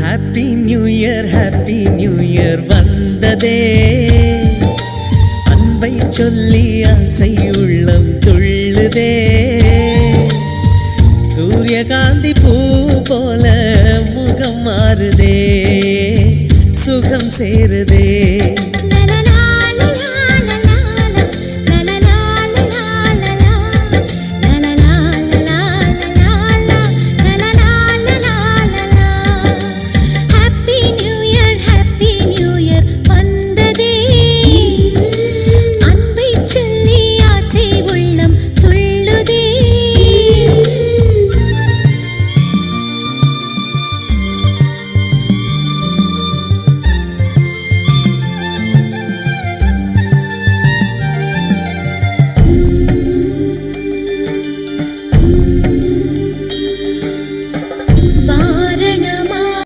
Happy new year வந்ததே. அன்பை சொல்லி ஆசை உள்ளம் துள்ளுதே. சூரியகாந்தி பூ போல முகம் மாறுதே, சுகம் சேருதே.